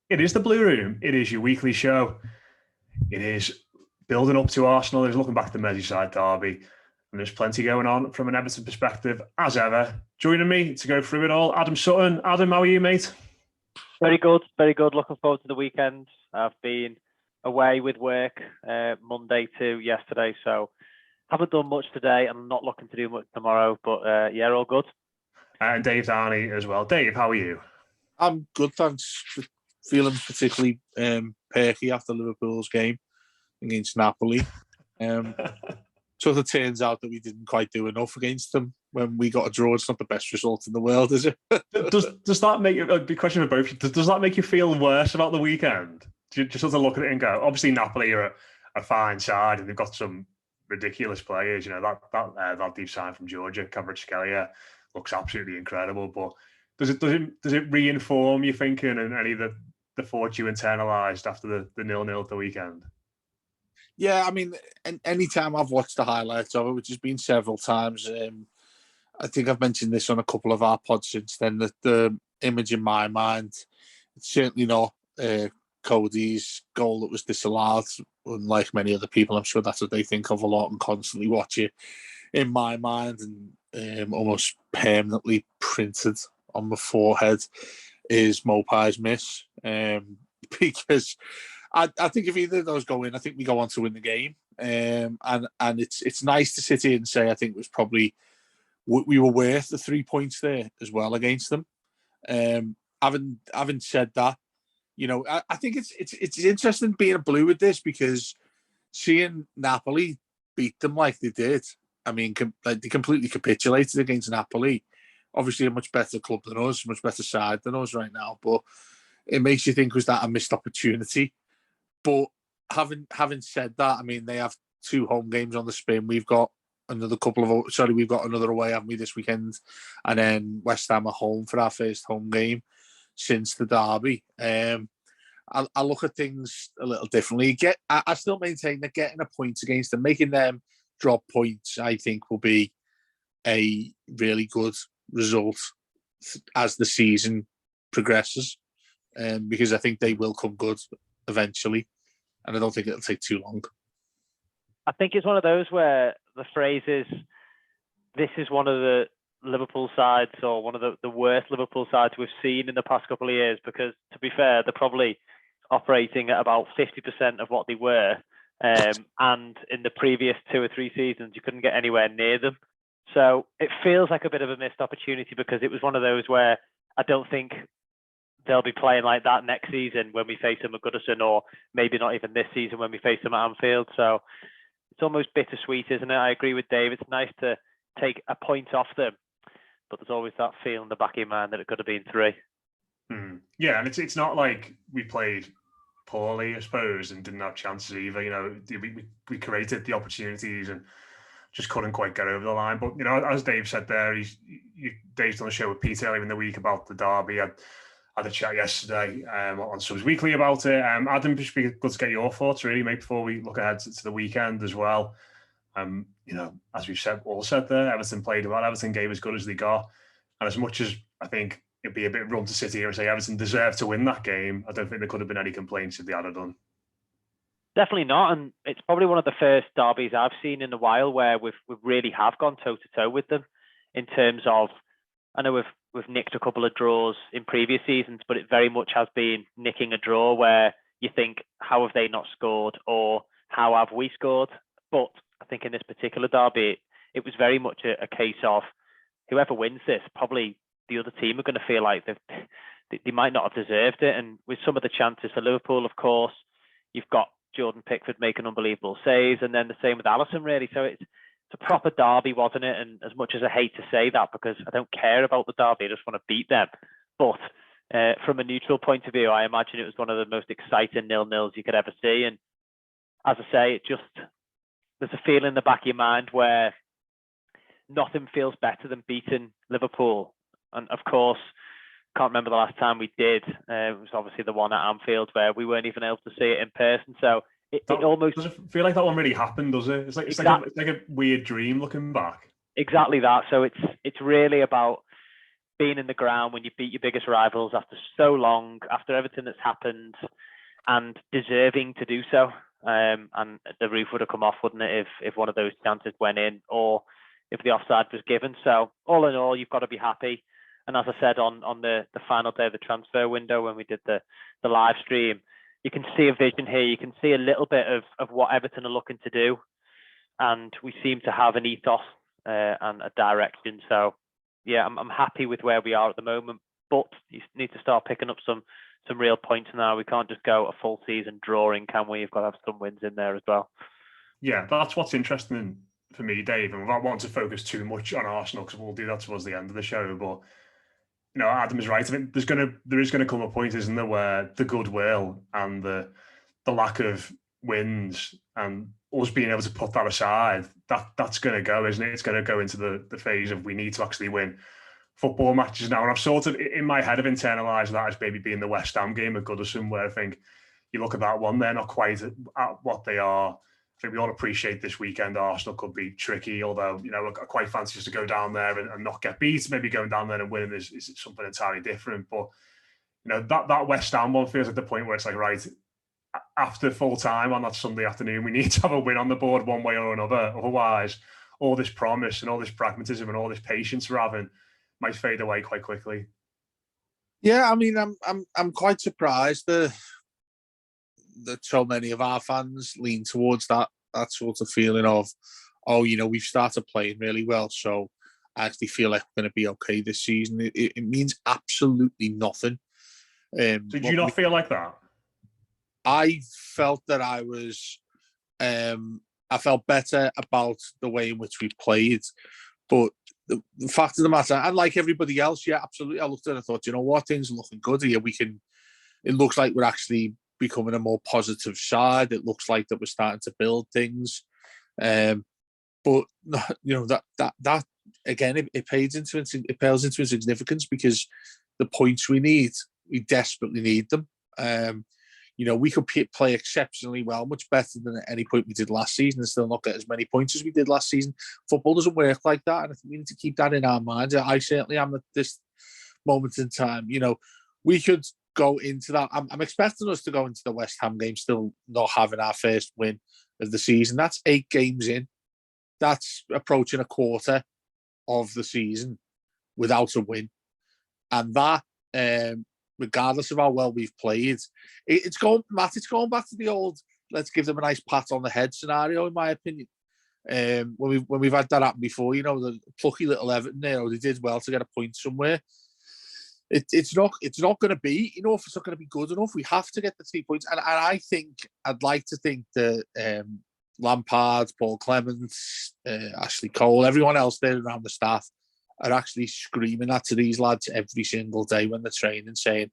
It is the Blue Room. It is your weekly show. It is building up to Arsenal. It's looking back at the Merseyside derby. And there's plenty going on from an Everton perspective, as ever. Joining me to go through it all, Adam Sutton. Adam, how are you, mate? Very good, very good. Looking forward to the weekend. I've been away with work Monday to yesterday, so haven't done much today. I'm not looking to do much tomorrow, but yeah, all good. And Dave Darney as well. Dave, how are you? I'm good, thanks. Feeling particularly perky after Liverpool's game against Napoli. Sort of turns out that we didn't quite do enough against them when we got a draw. It's not the best result in the world, is it? does that make a big question for both? Does that make you feel worse about the weekend? Do you just sort of look at it and go, obviously Napoli are a fine side and they've got some ridiculous players. You know, that deep sign from Georgia, Kvaratskhelia, looks absolutely incredible. But does it reinform your thinking and any of the thoughts you internalised after the 0-0 at the weekend? Yeah, I mean, any time I've watched the highlights of it, which has been several times, I think I've mentioned this on a couple of our pods since then, that the image in my mind, it's certainly not Cody's goal that was disallowed. Unlike many other people, I'm sure that's what they think of a lot and constantly watch it in my mind, and almost permanently printed on my forehead is Mopai's miss. Because I think if either of those go in, I think we go on to win the game. And it's nice to sit here and say I think it was probably we were worth the 3 points there as well against them. Having said that, you know, I think it's interesting being a Blue with this, because seeing Napoli beat them like they did, I mean, they completely capitulated against Napoli. Obviously, a much better club than us, much better side than us right now. But it makes you think, was that a missed opportunity? But having said that, I mean, they have 2 home games on the spin. We've got we've got another away, haven't we, this weekend? And then West Ham at home for our first home game since the derby. I look at things a little differently. I still maintain that getting a point against them, making them drop points, I think will be a really good result as the season progresses. Because I think they will come good eventually, and I don't think it'll take too long. I think it's one of those where the phrase is, this is one of the Liverpool sides, or one of the worst Liverpool sides we've seen in the past couple of years, because to be fair, they're probably operating at about 50% of what they were. And in the previous 2 or 3 seasons, you couldn't get anywhere near them. So it feels like a bit of a missed opportunity, because it was one of those where I don't think they'll be playing like that next season when we face them at Goodison, or maybe not even this season when we face them at Anfield. So it's almost bittersweet, isn't it? I agree with Dave. It's nice to take a point off them, but there's always that feel in the back of your mind that it could have been 3. Yeah, and it's not like we played poorly, I suppose, and didn't have chances either. You know, we created the opportunities and just couldn't quite get over the line. But, you know, as Dave said there, Dave's done a show with Pete earlier in the week about the derby. I had a chat yesterday on Subs Weekly about it. Adam, just be good to get your thoughts, really, mate, before we look ahead to the weekend as well. You know, as we've said there, Everton played well. Everton gave as good as they got. And as much as I think it'd be a bit wrong to sit here and say Everton deserved to win that game, I don't think there could have been any complaints if they had done. Definitely not, and it's probably one of the first derbies I've seen in a while where we've really have gone toe to toe with them in terms of. I know we've nicked a couple of draws in previous seasons, but it very much has been nicking a draw where you think, how have they not scored, or how have we scored? But I think in this particular derby, it was very much a case of whoever wins this, probably the other team are going to feel like they might not have deserved it. And with some of the chances for Liverpool, of course, you've got Jordan Pickford making unbelievable saves, and then the same with Alisson, really. So it's a proper derby, wasn't it? And as much as I hate to say that, because I don't care about the derby, I just want to beat them. But from a neutral point of view, I imagine it was one of the most exciting 0-0s you could ever see. And as I say, there's a feeling in the back of your mind where nothing feels better than beating Liverpool. And of course, can't remember the last time we did. It was obviously the one at Anfield where we weren't even able to see it in person. So it almost doesn't feel like that one really happened, does it? It's like a weird dream looking back. Exactly that. So it's really about being in the ground when you beat your biggest rivals after so long, after everything that's happened, and deserving to do so. And the roof would have come off, wouldn't it, if one of those chances went in, or if the offside was given. So all in all, you've got to be happy. And as I said on the final day of the transfer window when we did the live stream, you can see a vision here. You can see a little bit of what Everton are looking to do. And we seem to have an ethos and a direction. So, yeah, I'm happy with where we are at the moment. But you need to start picking up some real points now. We can't just go a full season drawing, can we? You've got to have some wins in there as well. Yeah, that's what's interesting for me, Dave. And without wanting to focus too much on Arsenal, because we'll do that towards the end of the show. But you know, Adam is right. I think there is gonna come a point, isn't there, where the goodwill and the lack of wins and us being able to put that aside, that's going to go, isn't it? It's going to go into the phase of we need to actually win football matches now. And I've sort of, in my head, I've internalised that as maybe being the West Ham game at Goodison, where I think you look at that one, they're not quite at what they are. I think we all appreciate this weekend Arsenal could be tricky, although, you know, I quite fancy us to go down there and not get beat. Maybe going down there and winning is something entirely different. But, you know, that West Ham one feels at the point where it's like, right, after full time on that Sunday afternoon, we need to have a win on the board one way or another. Otherwise, all this promise and all this pragmatism and all this patience we're having might fade away quite quickly. Yeah, I mean, I'm quite surprised that so many of our fans lean towards that sort of feeling of, oh, you know, we've started playing really well, so I actually feel like we're going to be okay this season. It means absolutely nothing. Did you not feel like that? I felt that I felt better about the way in which we played, but the fact of the matter, and like everybody else, yeah, absolutely, I looked at it and thought, you know what, things are looking good here. It looks like we're actually becoming a more positive side. It looks like that we're starting to build things, but you know that again, it pales into its significance because the points we desperately need them. You know, we could play exceptionally well, much better than at any point we did last season, and still not get as many points as we did last season. Football doesn't work like that, and I think we need to keep that in our minds. I certainly am at this moment in time. You know, we could go into that. I'm expecting us to go into the West Ham game still not having our first win of the season. That's 8 games in. That's approaching a quarter of the season without a win, and that. Regardless of how well we've played, it's going back to the old let's give them a nice pat on the head scenario, in my opinion. When we've had that happen before, you know, the plucky little Everton there, they did well to get a point somewhere. It's not going to be, you know, if it's not going to be good enough, we have to get the 3 points. And I'd like to think that Lampard, Paul Clements, Ashley Cole, everyone else there around the staff are actually screaming that to these lads every single day when they're training, saying,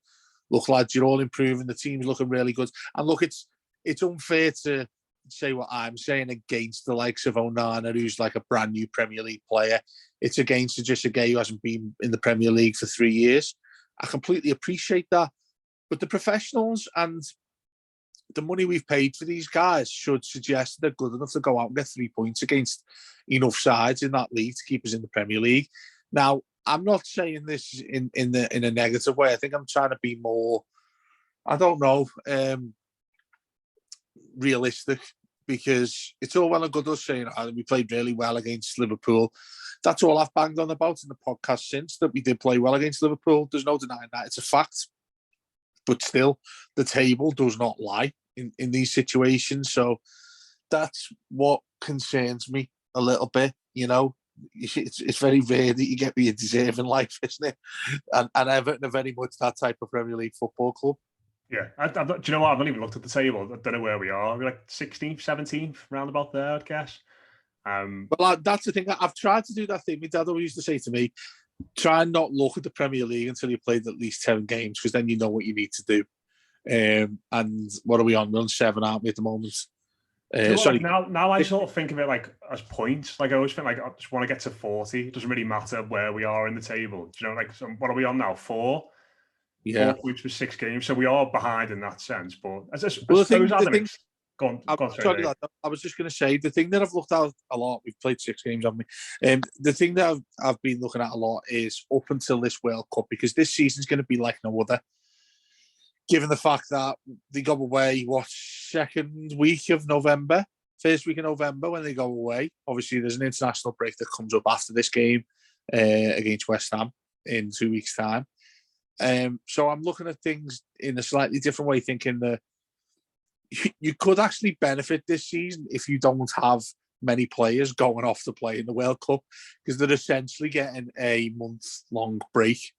look, lads, you're all improving, the team's looking really good. And look, it's unfair to say what I'm saying against the likes of Onana, who's like a brand new Premier League player. It's against just a guy who hasn't been in the Premier League for 3 years. I completely appreciate that. But the professionals and the money we've paid for these guys should suggest they're good enough to go out and get 3 points against enough sides in that league to keep us in the Premier League. Now, I'm not saying this in a negative way. I think I'm trying to be more, I don't know, realistic, because it's all well and good us saying we played really well against Liverpool. That's all I've banged on about in the podcast since, that we did play well against Liverpool. There's no denying that. It's a fact. But still, the table does not lie in these situations. So that's what concerns me a little bit, you know. It's very rare that you get what you deserve in life, isn't it? And Everton are very much that type of Premier League football club. Yeah. Do you know what? I've not even looked at the table. I don't know where we are. We're like 16th, 17th, round about there, I'd guess. Well, that's the thing. I've tried to do that thing. My dad always used to say to me, try and not look at the Premier League until you played at least 10 games, because then you know what you need to do. And what are we on? We're on 7, aren't we, at the moment? Sorry. Like now I sort of think of it like as points. Like I always think like I just want to get to 40. It doesn't really matter where we are in the table. Do you know, like what are we on now? 4? Yeah. 4 points with 6 games. So we are behind in that sense. But I suppose, the Go on, sorry, lad, I was just going to say the thing that I've looked at a lot. We've played 6 games, haven't we? The thing that I've been looking at a lot is up until this World Cup, because this season's going to be like no other. Given the fact that they go away, second week of November, first week of November when they go away. Obviously, there's an international break that comes up after this game against West Ham in 2 weeks' time. So I'm looking at things in a slightly different way, thinking that you could actually benefit this season if you don't have many players going off to play in the World Cup, because they're essentially getting a month-long break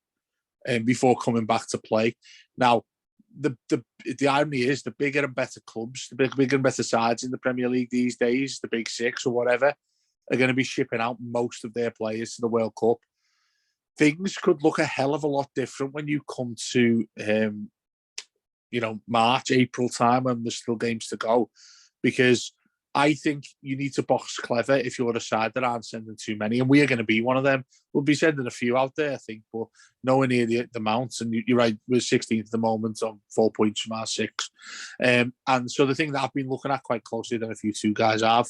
before coming back to play. Now, the irony is the bigger and better clubs, the bigger and better sides in the Premier League these days, the Big Six or whatever, are going to be shipping out most of their players to the World Cup. Things could look a hell of a lot different when you come to March, April time when there's still games to go, because I think you need to box clever if you're a side that aren't sending too many, and we are going to be one of them. We'll be sending a few out there, I think, but nowhere near the amount. And you're right, we're 16th at the moment on 4 points from our 6. And so the thing that I've been looking at quite closely, that a few two guys have,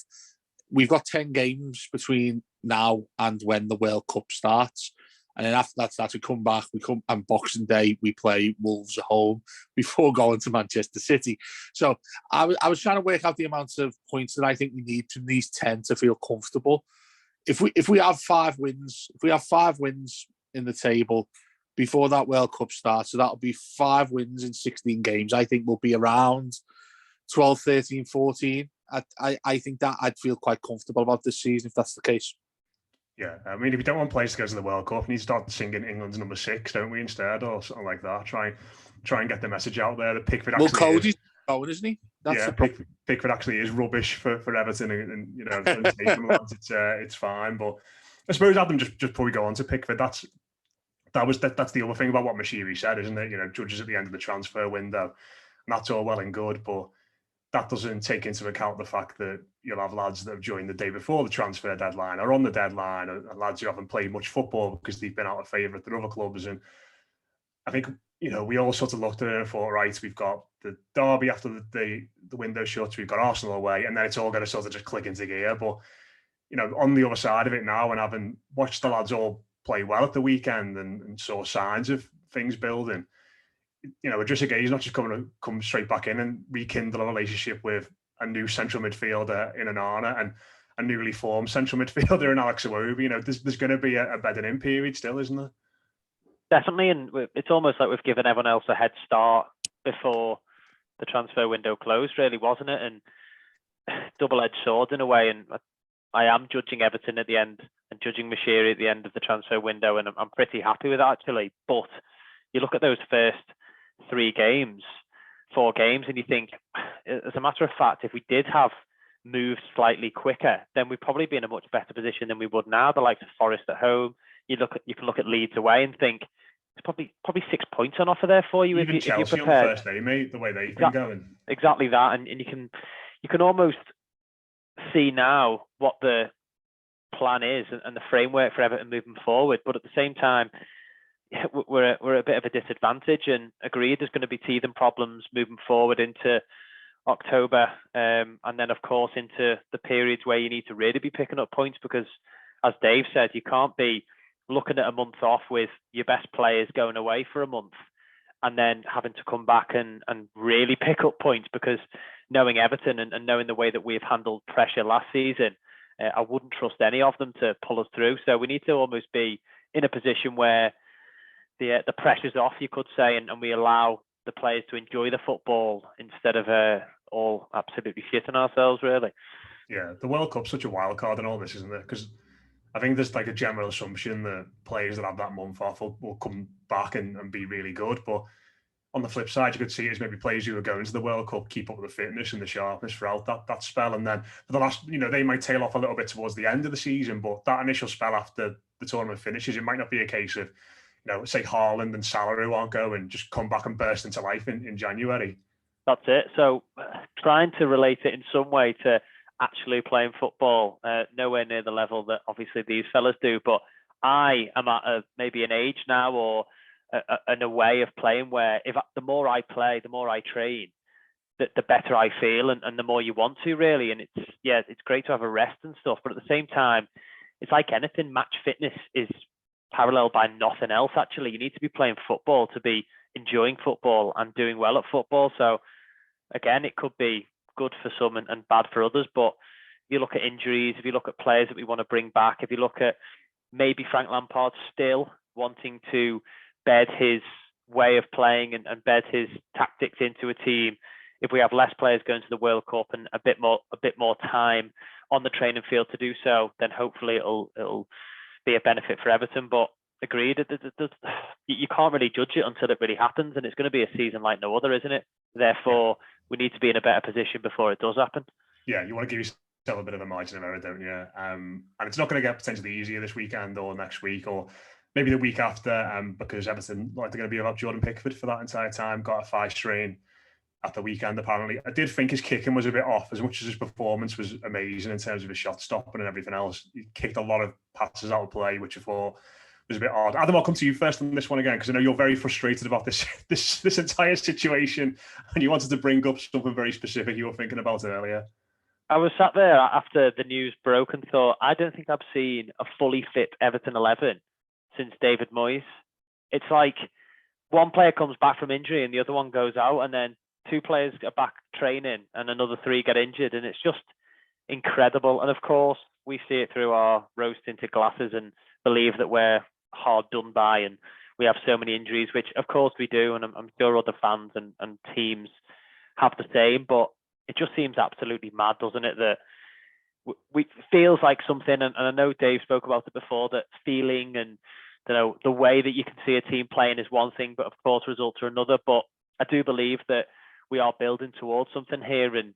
we've got 10 games between now and when the World Cup starts. And then after that starts, we come back, and Boxing Day, we play Wolves at home before going to Manchester City. So I was trying to work out the amounts of points that I think we need from these 10 to feel comfortable. If we have 5 wins, in the table before that World Cup starts, so that'll be 5 wins in 16 games, I think we'll be around 12, 13, 14. I think that I'd feel quite comfortable about this season if that's the case. Yeah, I mean, if you don't want players to go to the World Cup, you need to start singing England's number 6, don't we, instead, or something like that. Try and get the message out there that Pickford actually Cody's going, isn't he? That's Pickford actually is rubbish for Everton, and it's fine. But I suppose, Adam, just before we go on to Pickford, that's the other thing about what Mashiri said, isn't it? Judges at the end of the transfer window, and that's all well and good, but that doesn't take into account the fact that you'll have lads that have joined the day before the transfer deadline or on the deadline, and lads who haven't played much football because they've been out of favour at their other clubs. And I think, we all sort of looked at it and thought, right, we've got the derby after the window shuts, we've got Arsenal away, and then it's all going to sort of just click into gear. But, on the other side of it now, and having watched the lads all play well at the weekend and saw signs of things building, Idrissa Gueye is not just come straight back in and rekindle a relationship with a new central midfielder in Onana and a newly formed central midfielder in Alex Iwobi. There's going to be a bedding in period still, isn't there? Definitely, and it's almost like we've given everyone else a head start before the transfer window closed, really, wasn't it? And double-edged sword in a way. And I am judging Everton at the end and judging Mashiri at the end of the transfer window, and I'm pretty happy with that, actually. But you look at those first 4 games, and you think, as a matter of fact, if we did have moved slightly quicker, then we'd probably be in a much better position than we would now. The likes of Forest at home, you can look at Leeds away and think there's probably 6 points on offer there for you. Even Chelsea if you're prepared. On the first day, mate, the way they've been going. Exactly that, and you can almost see now what the plan is and the framework for Everton moving forward. But at the same time, we're at a bit of a disadvantage, and agreed there's going to be teething problems moving forward into October, and then of course into the periods where you need to really be picking up points, because as Dave said, you can't be looking at a month off with your best players going away for a month and then having to come back and really pick up points, because knowing Everton and knowing the way that we've handled pressure last season, I wouldn't trust any of them to pull us through. So we need to almost be in a position where the pressure's off, you could say, and we allow the players to enjoy the football instead of all absolutely shitting ourselves, really. Yeah, the World Cup's such a wild card in all this, isn't it? Because I think there's like a general assumption that players that have that month off will come back and be really good. But on the flip side, you could see is maybe players who are going to the World Cup keep up with the fitness and the sharpness throughout that spell. And then for the last, they might tail off a little bit towards the end of the season, but that initial spell after the tournament finishes, it might not be a case of, say Haaland and Salah who aren't going, just come back and burst into life in January. That's it. So trying to relate it in some way to actually playing football, nowhere near the level that obviously these fellas do. But I am at maybe an age now or a way of playing where the more I play, the more I train, the better I feel, and the more you want to, really. And it's great to have a rest and stuff, but at the same time, it's like anything, match fitness is paralleled by nothing else. Actually, you need to be playing football to be enjoying football and doing well at football. So again, it could be good for some and bad for others, but if you look at injuries, if you look at players that we want to bring back, if you look at maybe Frank Lampard still wanting to bed his way of playing and bed his tactics into a team, if we have less players going to the World Cup and a bit more time on the training field to do so, then hopefully it'll be a benefit for Everton. But agreed, you can't really judge it until it really happens, and it's going to be a season like no other, isn't it? Therefore, we need to be in a better position before it does happen. Yeah, you want to give yourself a bit of a margin of error, don't you? And it's not going to get potentially easier this weekend or next week or maybe the week after, because Everton, they're going to be without Jordan Pickford for that entire time. Got a thigh strain at the weekend, apparently. I did think his kicking was a bit off, as much as his performance was amazing in terms of his shot stopping and everything else. He kicked a lot of passes out of play, which I thought was a bit odd. Adam, I'll come to you first on this one again, because I know you're very frustrated about this entire situation, and you wanted to bring up something very specific you were thinking about earlier. I was sat there after the news broke and thought, I don't think I've seen a fully fit Everton 11 since David Moyes. It's like one player comes back from injury and the other one goes out, and then two players are back training and another three get injured, and it's just incredible. And of course, we see it through our rose-tinted glasses and believe that we're hard done by and we have so many injuries, which of course we do, and I'm sure other fans and teams have the same, but it just seems absolutely mad, doesn't it, that we feels like something, and I know Dave spoke about it before, that feeling and the way that you can see a team playing is one thing, but of course results are another. But I do believe that we are building towards something here, and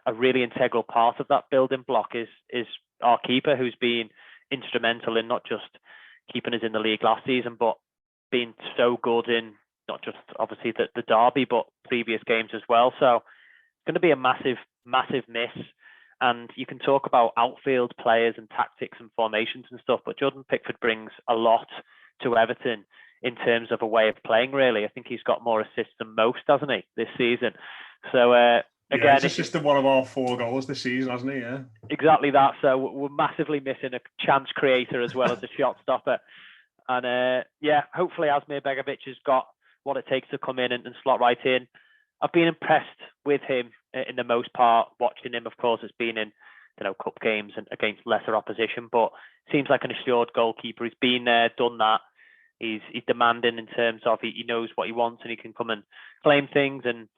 a really integral part of that building block is our keeper, who's been instrumental in not just keeping us in the league last season, but being so good in not just obviously the derby, but previous games as well. So it's going to be a massive miss. And you can talk about outfield players and tactics and formations and stuff, but Jordan Pickford brings a lot to Everton in terms of a way of playing, really. I think he's got more assists than most, hasn't he, this season? So, again, he's assisted one of our 4 goals this season, hasn't he? Yeah. Exactly that. So we're massively missing a chance creator as well as a shot stopper. And, hopefully Asmir Begovic has got what it takes to come in and slot right in. I've been impressed with him in the most part. Watching him, of course, has been in cup games and against lesser opposition, but seems like an assured goalkeeper. He's been there, done that. He's demanding in terms of he knows what he wants and he can come and claim things. And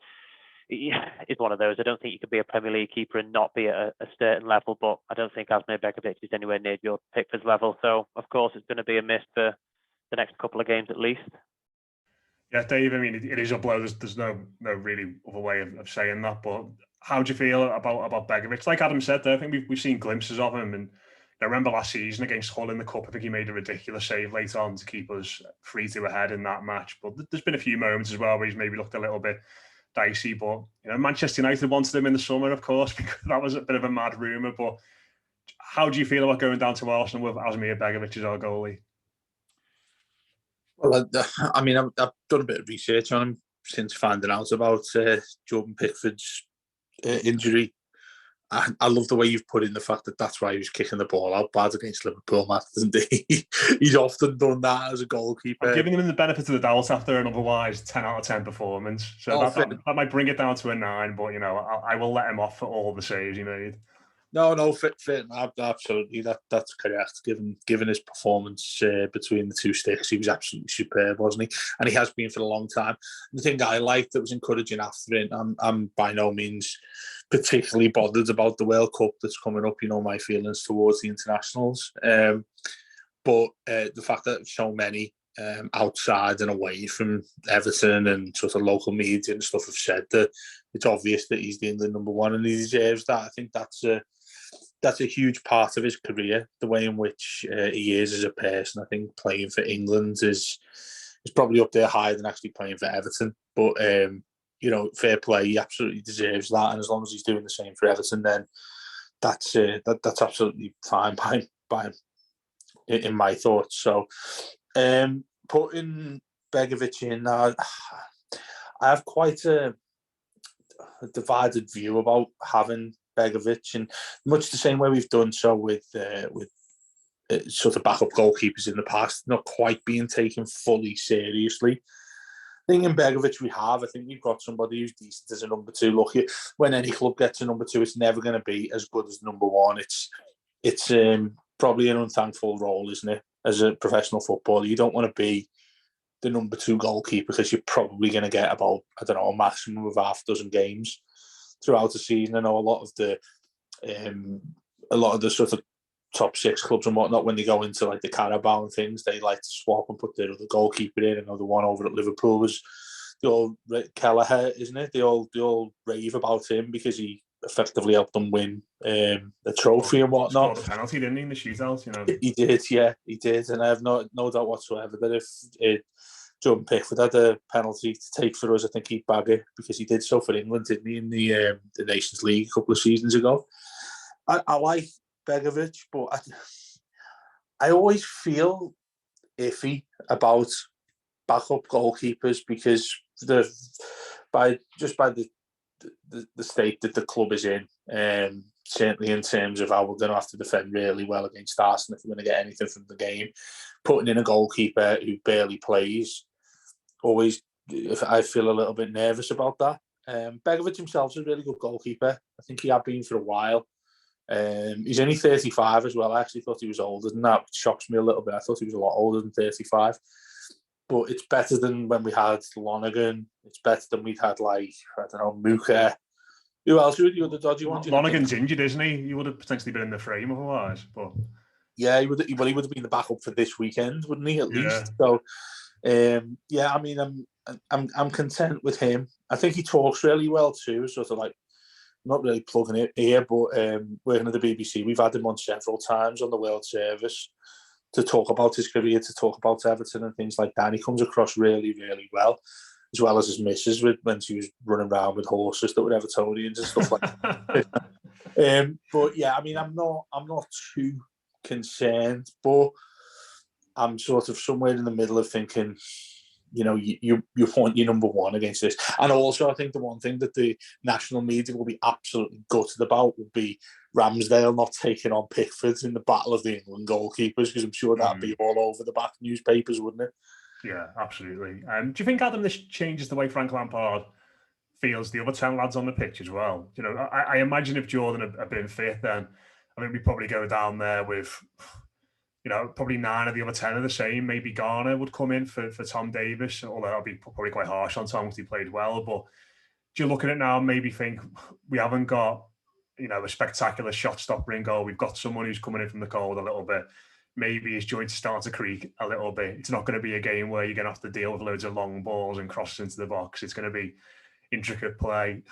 he is one of those. I don't think you could be a Premier League keeper and not be at a certain level, but I don't think Asmir Begovic is anywhere near your Pickford's level. So, of course, it's going to be a miss for the next couple of games at least. Yeah, Dave, I mean, it is a blow. There's no really other way of saying that. But how do you feel about Begovic? Like Adam said there, I think we've seen glimpses of him. And I remember last season against Hull in the Cup, I think he made a ridiculous save late on to keep us 3-2 ahead in that match. But there's been a few moments as well where he's maybe looked a little bit dicey. But Manchester United wanted him in the summer, of course, because that was a bit of a mad rumour. But how do you feel about going down to Arsenal with Asmir Begovic as our goalie? Well, I mean, I've done a bit of research on him since finding out about Jordan Pickford's injury. I love the way you've put in the fact that that's why he was kicking the ball out bad against Liverpool, Matt, isn't he? He's often done that as a goalkeeper. I'm giving him the benefit of the doubt after an otherwise 10 out of 10 performance. So that might bring it down to a 9, but, I will let him off for all the saves he made. No, fit. Absolutely, that's correct. Given his performance between the two sticks, he was absolutely superb, wasn't he? And he has been for a long time. The thing that I liked that was encouraging after it, I'm by no means particularly bothered about the World Cup that's coming up. My feelings towards the internationals, but the fact that so many outside and away from Everton and sort of local media and stuff have said that it's obvious that he's the England number one and he deserves that. I think that's a huge part of his career, the way in which he is as a person. I think playing for England is probably up there higher than actually playing for Everton. But, fair play, he absolutely deserves that. And as long as he's doing the same for Everton, then that's absolutely fine by in my thoughts. So, putting Begovic in, I have quite a a divided view about having Begovic, and much the same way we've done so with sort of backup goalkeepers in the past, not quite being taken fully seriously. I think in Begovic I think we've got somebody who's decent as a number two. Look, when any club gets a number two, it's never going to be as good as number one. It's probably an unthankful role, isn't it? As a professional footballer, you don't want to be the number two goalkeeper because you're probably going to get about, I don't know, a maximum of half a dozen games throughout the season. I know a lot of the sort of top six clubs and whatnot, when they go into like the Carabao and things, they like to swap and put their other goalkeeper in. Another one over at Liverpool was the old Kelleher, isn't it? They all rave about him because he effectively helped them win the trophy and whatnot. Scored a penalty, didn't he, in the shootout? You know, he did, yeah, he did, and I have no doubt whatsoever that if Jordan Pickford had a penalty to take for us, I think he'd bag it, because he did so for England, didn't he, in the Nations League a couple of seasons ago. I like Begovic, but I always feel iffy about backup goalkeepers because by the state that the club is in, certainly in terms of how we're going to have to defend really well against Arsenal if we're going to get anything from the game, putting in a goalkeeper who barely plays, always I feel a little bit nervous about that. Begovic himself is a really good goalkeeper. I think he had been for a while. He's only 35 as well. I actually thought he was older than that, which shocks me a little bit. I thought he was a lot older than 35. But it's better than when we had Lonergan. It's better than we'd had, like, I don't know, Muka. Who else were the other dodgy ones? Lonergan's injured, isn't he? He would have potentially been in the frame otherwise. But yeah, he would have been the backup for this weekend, wouldn't he? At least. So, yeah, I mean, I'm content with him. I think he talks really well too. Sort of like, not really plugging it here, but working at the BBC, we've had him on several times on the World Service to talk about his career, to talk about Everton and things like that. And he comes across really, really well, as well as his missus when she was running around with horses that were Evertonians and stuff like that. But yeah, I mean, I'm not too concerned, but I'm sort of somewhere in the middle of thinking, you know, you want your number one against this. And also, I think the one thing that the national media will be absolutely gutted about will be Ramsdale not taking on Pickford in the battle of the England goalkeepers, because I'm sure that'd be all over the back newspapers, wouldn't it? Yeah, absolutely. Do you think, Adam, this changes the way Frank Lampard feels the other 10 lads on the pitch as well? You know, I imagine if Jordan had been fit, then I think we'd probably go down there with, you know, probably 9 of the other 10 are the same. Maybe Garner would come in for Tom Davis, although that'd be probably quite harsh on Tom because he played well. But do you look at it now and maybe think we haven't got, you know, a spectacular shot stopper in goal? We've got someone who's coming in from the cold a little bit. Maybe his joints start to creak a little bit. It's not going to be a game where you're going to have to deal with loads of long balls and crosses into the box. It's going to be intricate play.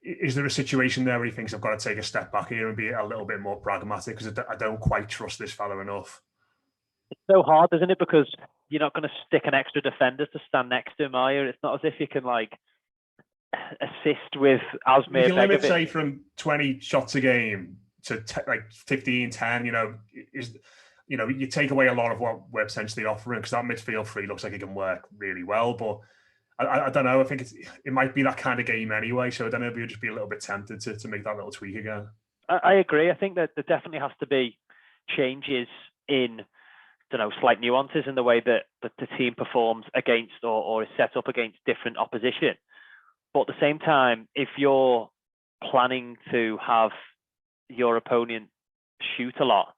Is there a situation there where he thinks I've got to take a step back here and be a little bit more pragmatic because I don't quite trust this fella enough? It's so hard, isn't it? Because you're not going to stick an extra defender to stand next to him, are you? It's not as if you can, like, assist with Asmir You can limit, Begovic. say, from 20 shots a game to like 15, 10, you know, you take away a lot of what we're potentially offering, because that midfield three looks like it can work really well. But I don't know. I think it might be that kind of game anyway. So I don't know if you'd just be a little bit tempted to make that little tweak again. I agree. I think that there definitely has to be changes in, slight nuances in the way that the team performs against or is set up against different opposition. But at the same time, if you're planning to have your opponent shoot a lot,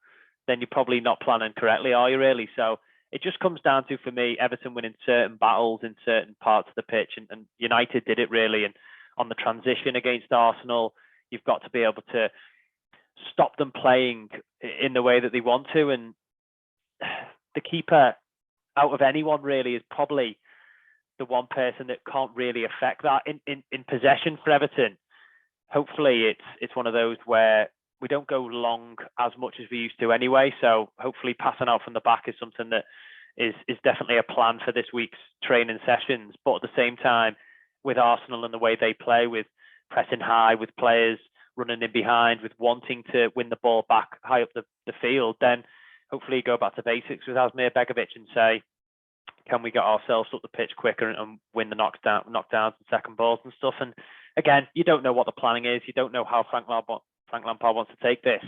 then you're probably not planning correctly, are you really? So it just comes down to, for me, Everton winning certain battles in certain parts of the pitch, and United did it really. And on the transition against Arsenal, you've got to be able to stop them playing in the way that they want to. And the keeper, out of anyone really, is probably the one person that can't really affect that in possession for Everton. Hopefully it's one of those where we don't go long as much as we used to anyway. So hopefully passing out from the back is something that is definitely a plan for this week's training sessions. But at the same time, with Arsenal and the way they play, with pressing high, with players running in behind, with wanting to win the ball back high up the field, then hopefully go back to basics with Asmir Begovic and say, can we get ourselves up the pitch quicker and win the knockdowns and second balls and stuff, and again, you don't know what the planning is. You don't know how Frank Lampard wants to take this.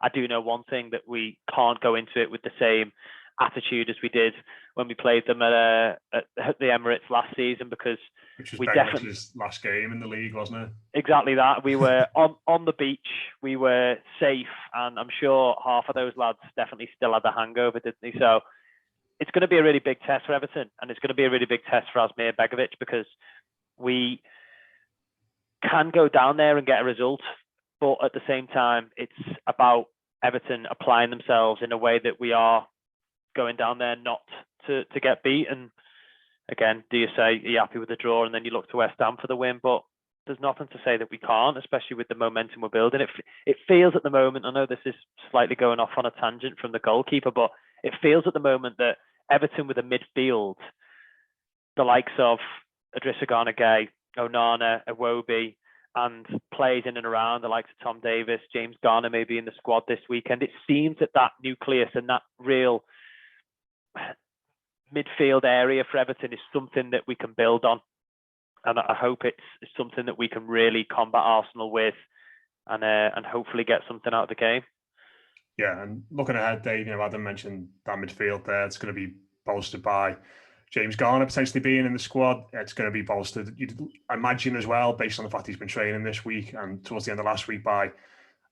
I do know one thing, that we can't go into it with the same attitude as we did when we played them at the Emirates last season, because which was we Begwich's last game in the league, wasn't it? Exactly that. We were on the beach, we were safe, and I'm sure half of those lads definitely still had the hangover, didn't they? So it's going to be a really big test for Everton, and it's going to be a really big test for Asmir Begovic, because we can go down there and get a result, but at the same time, it's about Everton applying themselves in a way that we are going down there not to get beat. And again, do you say, are you happy with the draw? And then you look to West Ham for the win, but there's nothing to say that we can't, especially with the momentum we're building. It feels at the moment, I know this is slightly going off on a tangent from the goalkeeper, but it feels at the moment that Everton with a midfield, the likes of Idrissa Gana Gueye, Onana, Iwobi, and players in and around the likes of Tom Davis, James Garner maybe in the squad this weekend. It seems that nucleus and that real midfield area for Everton is something that we can build on. And I hope it's something that we can really combat Arsenal with, and hopefully get something out of the game. Yeah, and looking ahead, Dave, Adam mentioned that midfield there. It's going to be bolstered by James Garner potentially being in the squad. It's going to be bolstered, I imagine, as well, based on the fact he's been training this week and towards the end of last week, by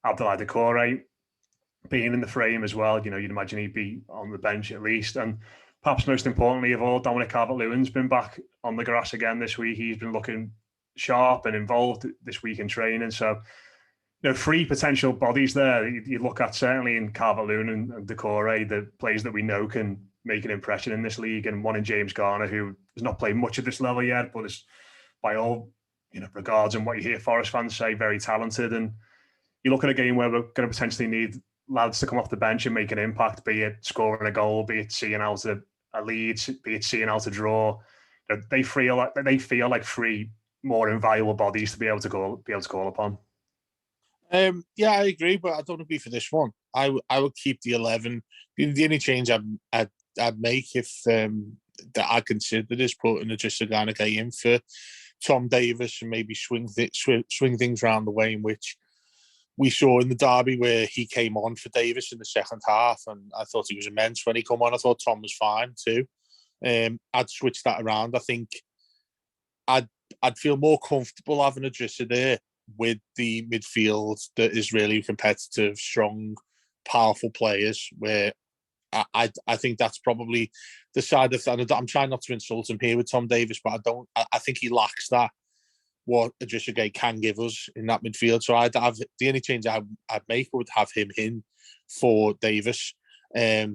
Abdoulaye Doucouré being in the frame as well. You'd imagine he'd be on the bench at least. And perhaps most importantly of all, Dominic Calvert-Lewin's been back on the grass again this week. He's been looking sharp and involved this week in training. So, 3 potential bodies there you look at, certainly in Calvert-Lewin and Doucouré, the players that we know can make an impression in this league, and one in James Garner, who has not played much at this level yet, but is, by all regards and what you hear Forest fans say, very talented. And you look at a game where we're going to potentially need lads to come off the bench and make an impact, be it scoring a goal, be it seeing out a lead, be it seeing out a draw. They feel like 3 more invaluable bodies to be able to call upon. Yeah, I agree, but I don't agree for this one. I would keep the 11. The only change I'd make, if that I considered, is putting Idrissa Gana Gueye in for Tom Davis, and maybe swing things around the way in which we saw in the derby, where he came on for Davis in the second half, and I thought he was immense when he came on. I thought Tom was fine too. I'd switch that around. I think I'd feel more comfortable having Idrissa there with the midfield that is really competitive, strong, powerful players, where I think that's probably the side of that. I'm trying not to insult him here with Tom Davis, but I think he lacks that, what Idrissa Gueye can give us in that midfield. So I'd have, the only change I'd make would have him in for Davis. I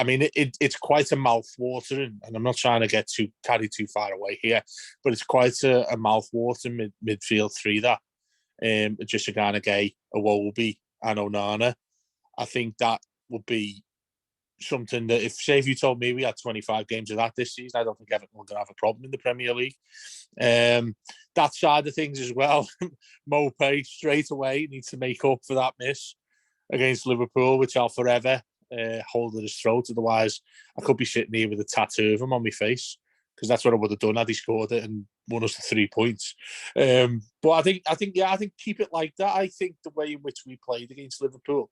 mean, it's quite a mouth-watering, and I'm not trying to carry too far away here, but it's quite a mouth-watering midfield 3 that. Idrissa Gana Gueye, Iwobi and Onana. I think that would be something that, if you told me we had 25 games of that this season, I don't think Everton were going to have a problem in the Premier League. That side of things as well, Mopé straight away needs to make up for that miss against Liverpool, which I'll forever hold at his throat. Otherwise, I could be sitting here with a tattoo of him on my face, because that's what I would have done had he scored it and won us the 3 points. But I think keep it like that. I think the way in which we played against Liverpool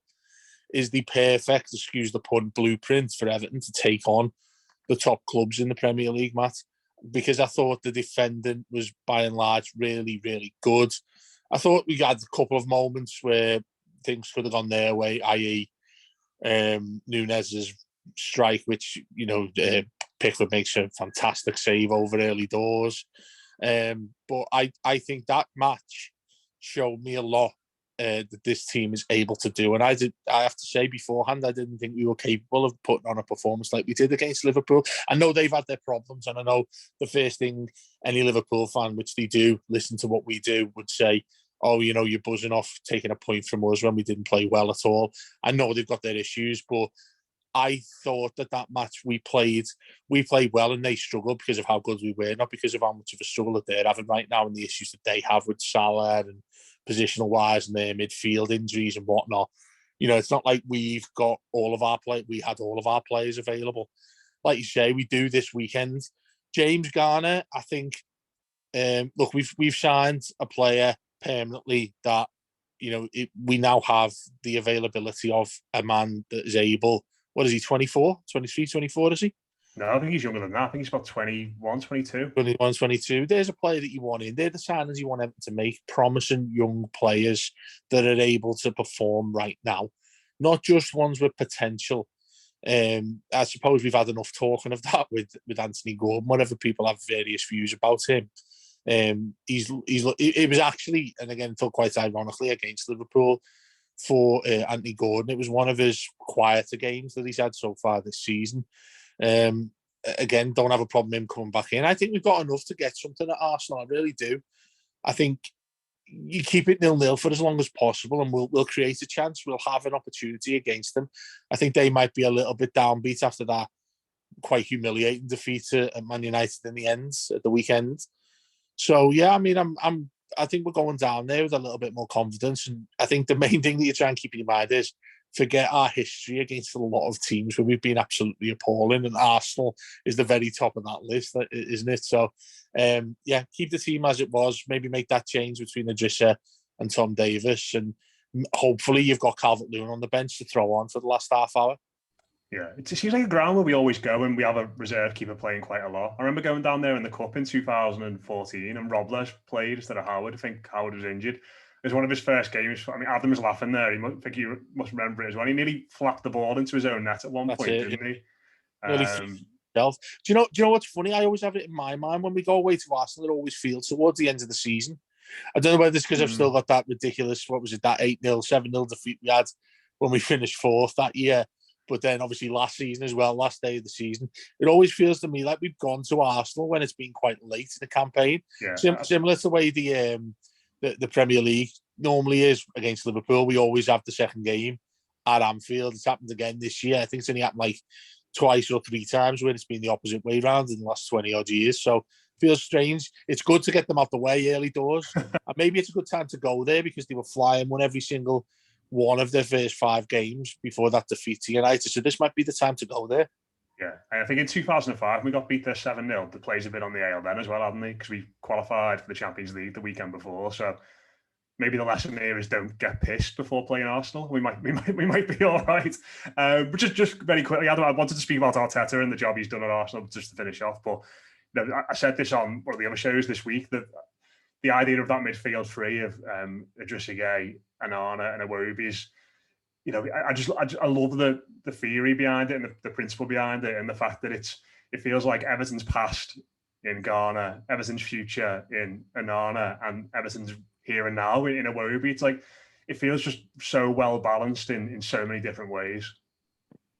is the perfect, excuse the pun, blueprint for Everton to take on the top clubs in the Premier League, Matt, because I thought the defending was by and large really, really good. I thought we had a couple of moments where things could have gone their way, i.e. Nunez's strike, which, Pickford makes a fantastic save over early doors. But I think that match showed me a lot that this team is able to do. And I have to say beforehand, I didn't think we were capable of putting on a performance like we did against Liverpool. I know they've had their problems, and I know the first thing any Liverpool fan, which they do listen to what we do, would say, oh, you're buzzing off taking a point from us when we didn't play well at all. I know they've got their issues, but I thought that match we played well, and they struggled because of how good we were, not because of how much of a struggle that they're having right now and the issues that they have with Salah and positional wise and their midfield injuries and whatnot. It's not like we had all of our players available. Like you say, we do this weekend. James Garner, I think Look, we've signed a player permanently that, we now have the availability of a man that is able. What is he, 24, 23, 24, is he? No, I think he's younger than that. I think he's about 21, 22. 21, 22. There's a player that you want in. They're the signings you want them to make. Promising young players that are able to perform right now, not just ones with potential. I suppose we've had enough talking of that with Anthony Gordon. Whatever people have various views about him, it was actually, and again, felt quite ironically against Liverpool for Anthony Gordon. It was one of his quieter games that he's had so far this season. Again, don't have a problem him coming back in. I think we've got enough to get something at Arsenal. I really do. I think you keep it 0-0 for as long as possible, and we'll create a chance. We'll have an opportunity against them. I think they might be a little bit downbeat after that quite humiliating defeat at Man United in the end at the weekend. So yeah, I mean, I think we're going down there with a little bit more confidence, and I think the main thing that you try and keep in your mind is forget our history against a lot of teams where we've been absolutely appalling, and Arsenal is the very top of that list, isn't it? So, yeah, keep the team as it was. Maybe make that change between Idrissa and Tom Davis, and hopefully you've got Calvert-Lewin on the bench to throw on for the last half hour. Yeah, it seems like a ground where we always go, and we have a reserve keeper playing quite a lot. I remember going down there in the Cup in 2014, and Robles played instead of Howard. I think Howard was injured. It was one of his first games. I mean, Adam was laughing there. I think you must remember it as well. He nearly flapped the ball into his own net at one point, didn't he? Do you know what's funny? I always have it in my mind when we go away to Arsenal, it always feels towards the end of the season. I don't know whether it's because I've still got that ridiculous, what was it, that 8-0, 7-0 defeat we had when we finished fourth that year. But then obviously last season as well, last day of the season, it always feels to me like we've gone to Arsenal when it's been quite late in the campaign. Yeah. Similar to the way the Premier League normally is against Liverpool. We always have the second game at Anfield. It's happened again this year. I think it's only happened like twice or three times when it's been the opposite way round in the last 20 odd years. So it feels strange. It's good to get them out the way early doors. And maybe it's a good time to go there because they were flying, won every single one of their first 5 games before that defeat to United. So this might be the time to go there. Yeah, I think in 2005 we got beat there 7-0. The players have been on the ale then as well, haven't they? Because we qualified for the Champions League the weekend before. So maybe the lesson there is don't get pissed before playing Arsenal. We might be all right. But just very quickly, I wanted to speak about Arteta and the job he's done at Arsenal just to finish off. But I said this on one of the other shows this week that the idea of that midfield three of Idrissa Gueye, Onana, and Iwobi is, I love the theory behind it and the principle behind it, and the fact that it feels like Everton's past in Ghana, Everton's future in Onana, and Everton's here and now in Iwobi. It's like it feels just so well balanced in so many different ways.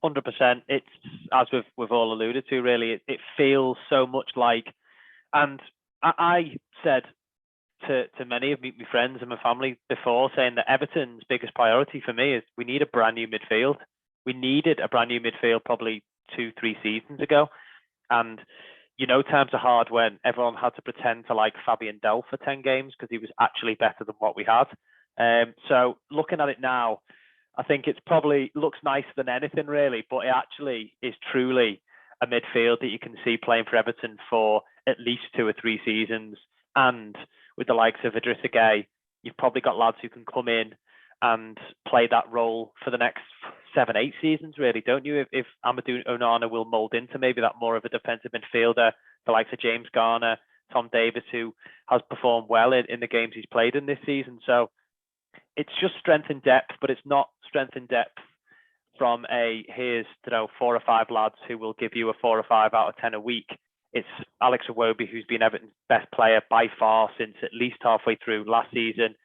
100%. It's, as we've all alluded to, really, it feels so much like, and I said to many of my friends and my family before, saying that Everton's biggest priority for me is we need a brand new midfield. We needed a brand new midfield probably 2-3 seasons ago. And, times are hard when everyone had to pretend to like Fabian Delph for 10 games because he was actually better than what we had. So looking at it now, I think it's probably looks nicer than anything really, but it actually is truly a midfield that you can see playing for Everton for at least 2 or 3 seasons. And with the likes of Idrissa Gueye, you've probably got lads who can come in and play that role for the next 7-8 seasons, really, don't you? If Amadou Onana will mould into maybe that more of a defensive midfielder, the likes of James Garner, Tom Davis, who has performed well in the games he's played in this season. So it's just strength in depth, but it's not strength in depth from here's 4 or 5 lads who will give you a 4 or 5 out of 10 a week. It's Alex Iwobi, who's been Everton's best player by far since at least halfway through last season.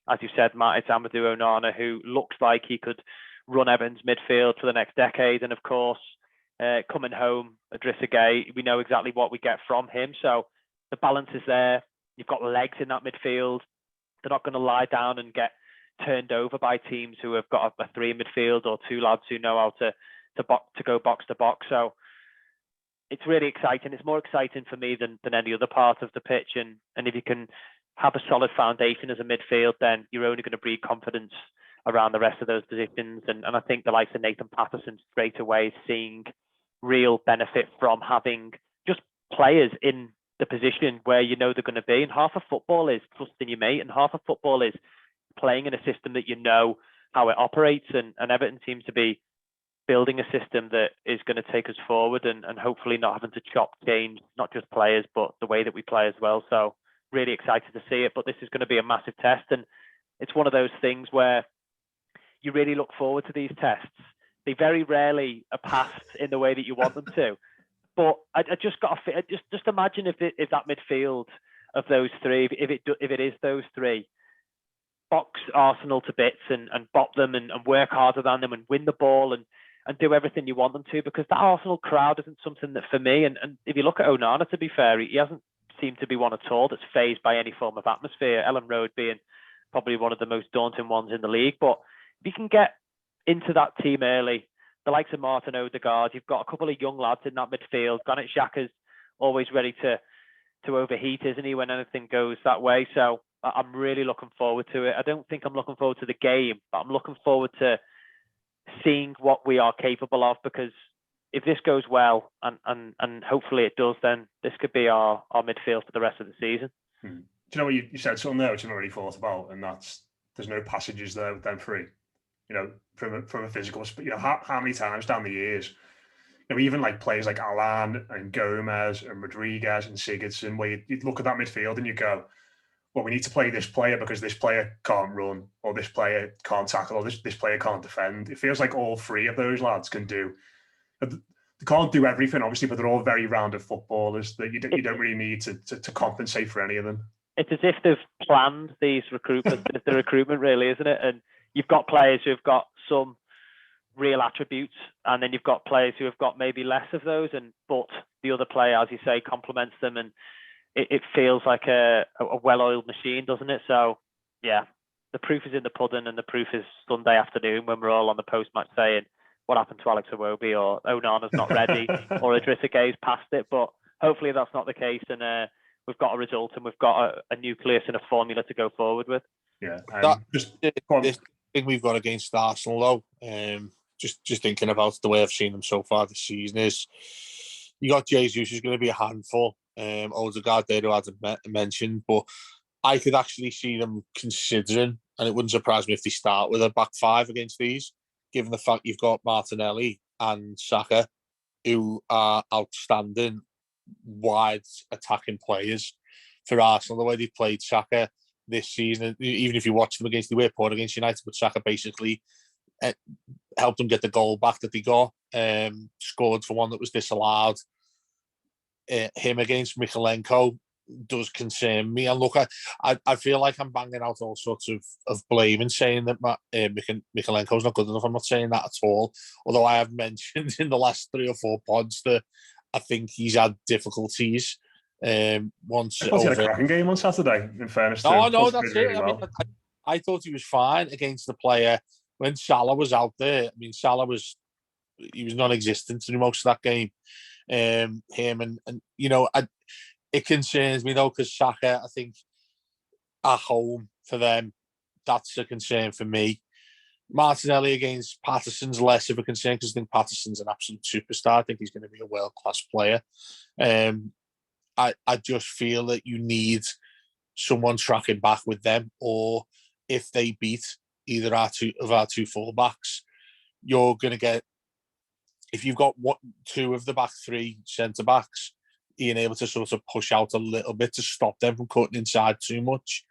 As you said, Matt, it's Amadou Onana, who looks like he could run Everton's midfield for the next decade. And of course, coming home, Idrissa Gueye, we know exactly what we get from him. So the balance is there. You've got legs in that midfield. They're not going to lie down and get turned over by teams who have got a 3 in midfield or 2 lads who know how to go box to box. So it's really exciting. It's more exciting for me than any other part of the pitch. And if you can have a solid foundation as a midfield, then you're only going to breed confidence around the rest of those positions. And I think the likes of Nathan Patterson straight away is seeing real benefit from having just players in the position where you know they're going to be. And half of football is trusting your mate, and half of football is playing in a system that you know how it operates. And Everton seems to be building a system that is going to take us forward and hopefully not having to chop change, not just players, but the way that we play as well. So really excited to see it, but this is going to be a massive test. And it's one of those things where you really look forward to these tests. They very rarely are passed in the way that you want them to. But I just got to just imagine if that midfield of those three, if it is those three, box Arsenal to bits and bop them and work harder than them and win the ball and do everything you want them to, because that Arsenal crowd isn't something that for me, and if you look at Onana, to be fair, he hasn't seemed to be one at all that's phased by any form of atmosphere, Ellen Road being probably one of the most daunting ones in the league. But if you can get into that team early, the likes of Martin Odegaard, you've got a couple of young lads in that midfield. Granit Xhaka's always ready to overheat, isn't he, when anything goes that way? So I'm really looking forward to it. I don't think I'm looking forward to the game, but I'm looking forward to seeing what we are capable of, because if this goes well, and hopefully it does, then this could be our midfield for the rest of the season. Do you know what you said something there which I've already thought about, and that's there's no passages there with them three. You know, from a physical, you know, how many times down the years, you know, even like players like Alan and Gomez and Rodriguez and Sigurdsson, where you'd look at that midfield and you go, well, we need to play this player because this player can't run, or this player can't tackle, or this player can't defend. It feels like all three of those lads can do. They can't do everything, obviously, but they're all very rounded footballers that you don't really need to compensate for any of them. It's as if they've planned these recruitment, the recruitment really, isn't it? And you've got players who've got some real attributes, and then you've got players who have got maybe less of those, but the other player, as you say, complements them, and it feels like a well-oiled machine, doesn't it? So, yeah, the proof is in the pudding, and the proof is Sunday afternoon when we're all on the post-match saying, what happened to Alex Iwobi, or Onana's not ready, or Idrissa Gueye's past it. But hopefully that's not the case, and we've got a result, and we've got a nucleus and a formula to go forward with. Yeah, this thing we've got against Arsenal, though, just thinking about the way I've seen them so far this season, is you got Jesus, who's going to be a handful. Odegaard there, who I hadn't mentioned, but I could actually see them considering, and it wouldn't surprise me if they start with a back five against these, given the fact you've got Martinelli and Saka, who are outstanding wide attacking players for Arsenal. The way they played Saka this season, even if you watch them against, they were poor against United, but Saka basically helped them get the goal back that they got, scored for one that was disallowed. Him against Mykolenko does concern me. And look, I feel like I'm banging out all sorts of blame and saying that Mykolenko's not good enough. I'm not saying that at all. Although I have mentioned in the last 3 or 4 pods that I think he's had difficulties. Once I thought he had a cracking game on Saturday, in fairness. No, that's it. Well. I thought he was fine against the player. When Salah was out there, I mean, he was non-existent through most of that game. Him and you know, it concerns me though, because Saka, I think at home for them, that's a concern for me. Martinelli against Patterson's less of a concern, because I think Patterson's an absolute superstar. I think he's going to be a world-class player. I just feel that you need someone tracking back with them, or if they beat either our two fullbacks, you're going to get, if you've got 2 of the back 3 centre backs, being able to sort of push out a little bit to stop them from cutting inside too much.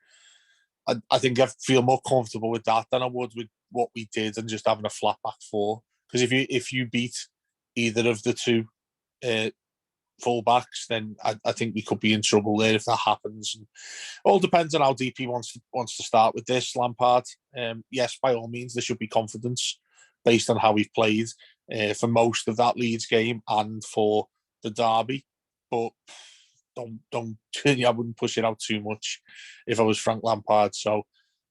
I think I feel more comfortable with that than I would with what we did and just having a flat back 4. Because if you beat either of the 2 full backs, then I think we could be in trouble there if that happens. And all depends on how deep he wants to start with this, Lampard. Yes, by all means, there should be confidence based on how we've played for most of that Leeds game and for the derby. But don't I wouldn't push it out too much if I was Frank Lampard. So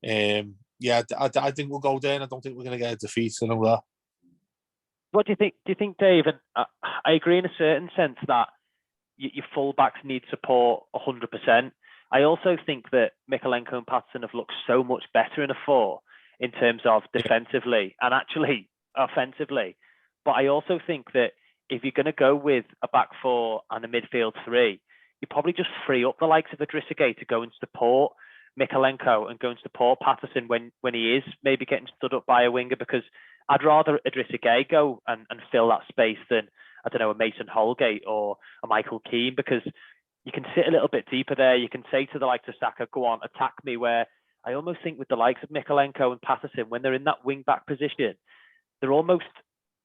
yeah, I think we'll go there, and I don't think we're going to get a defeat. I know that. What do you think? Do you think, Dave? And I agree in a certain sense that your fullbacks need support 100%. I also think that Mykolenko and Patterson have looked so much better in a 4 in terms of defensively and actually offensively. But I also think that if you're going to go with a back 4 and a midfield 3, you probably just free up the likes of Idrissa Gueye to go and support Mykolenko and go and support Patterson when he is maybe getting stood up by a winger, because I'd rather Idrissa Gueye go and fill that space than, I don't know, a Mason Holgate or a Michael Keane, because you can sit a little bit deeper there. You can say to the likes of Saka, go on, attack me, where I almost think with the likes of Mykolenko and Patterson, when they're in that wing-back position, they're almost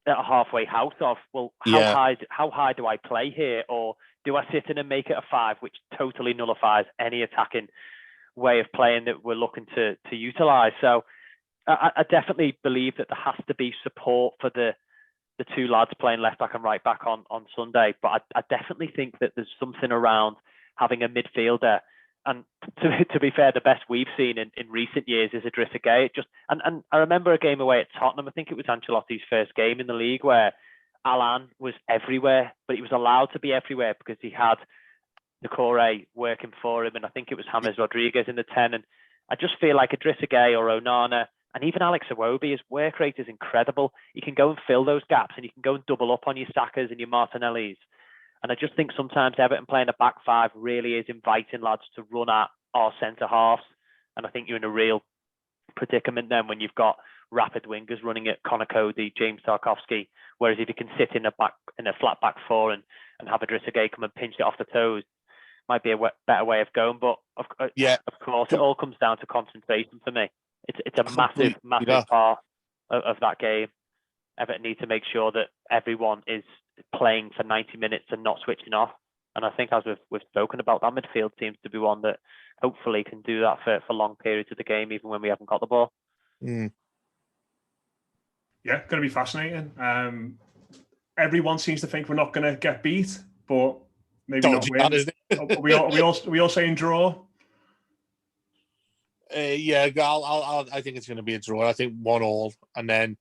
at a halfway house of, well, how high do I play here? Or do I sit in and make it a 5, which totally nullifies any attacking way of playing that we're looking to utilise? So I definitely believe that there has to be support for the two lads playing left back and right back on Sunday. But I definitely think that there's something around having a midfielder. And to be fair, the best we've seen in recent years is Idrissa Gueye. And I remember a game away at Tottenham. I think it was Ancelotti's first game in the league, where Alan was everywhere, but he was allowed to be everywhere because he had Decore working for him, and I think it was James Rodriguez in the 10. And I just feel like Idrissa Gueye or Onana, and even Alex Iwobi, his work rate is incredible. He can go and fill those gaps, and you can go and double up on your Sakas and your Martinellis. And I just think sometimes Everton playing a back 5 really is inviting lads to run at our centre halves. And I think you're in a real predicament then when you've got rapid wingers running at Connor Cody, James Tarkowski. Whereas if you can sit in a flat back 4 and have Idrissa Gueye come and pinch it off the toes, might be a better way of going. But of course, it all comes down to concentration for me. It's a massive part of that game. Everton need to make sure that everyone is playing for 90 minutes and not switching off. And I think, as we've spoken about, that midfield seems to be one that hopefully can do that for long periods of the game, even when we haven't got the ball. Mm. Yeah, going to be fascinating. Everyone seems to think we're not going to get beat, but maybe not win. we all saying draw. I think it's going to be a draw. I think 1-1, and then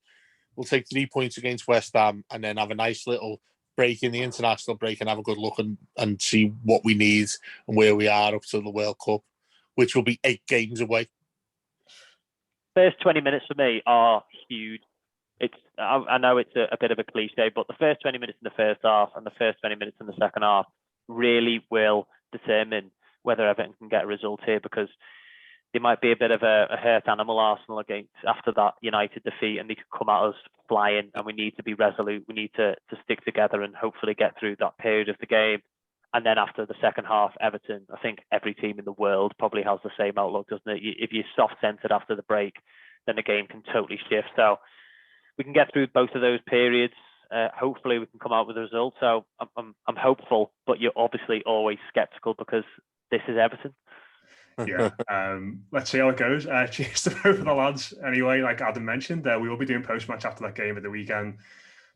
we'll take 3 points against West Ham, and then have a nice little break in the international break and have a good look and see what we need and where we are up to the World Cup, which will be 8 games away. First 20 minutes for me are huge. I know it's a bit of a cliche, but the first 20 minutes in the first half and the first 20 minutes in the second half really will determine whether Everton can get a result here, because they might be a bit of a hurt animal, Arsenal, after that United defeat, and they could come at us flying, and we need to be resolute. We need to stick together and hopefully get through that period of the game. And then after the second half, Everton, I think every team in the world probably has the same outlook, doesn't it? If you're soft-centered after the break, then the game can totally shift. So we can get through both of those periods. Hopefully we can come out with a result. So I'm hopeful, but you're obviously always sceptical because this is Everton. Yeah, let's see how it goes. Cheers to both of the lads. Anyway, like Adam mentioned, we will be doing post-match after that game at the weekend,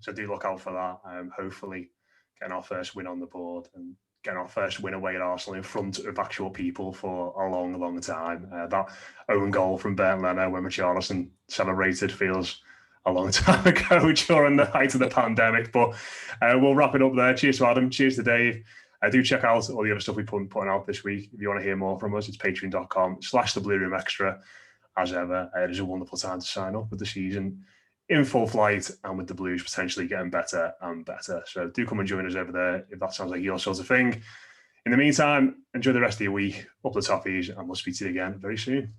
so do look out for that. Hopefully getting our first win on the board and getting our first win away at Arsenal in front of actual people for a long, long time. That own goal from Bernd Leno when Richarlison celebrated feels a long time ago during the height of the pandemic, but we'll wrap it up there. Cheers to Adam, cheers to Dave. Do check out all the other stuff we're putting out this week. If you want to hear more from us, it's patreon.com/the Blue Room Extra. As ever, it is a wonderful time to sign up with the season in full flight and with the Blues potentially getting better and better. So do come and join us over there if that sounds like your sort of thing. In the meantime, enjoy the rest of your week, up the Toffees, and we'll speak to you again very soon.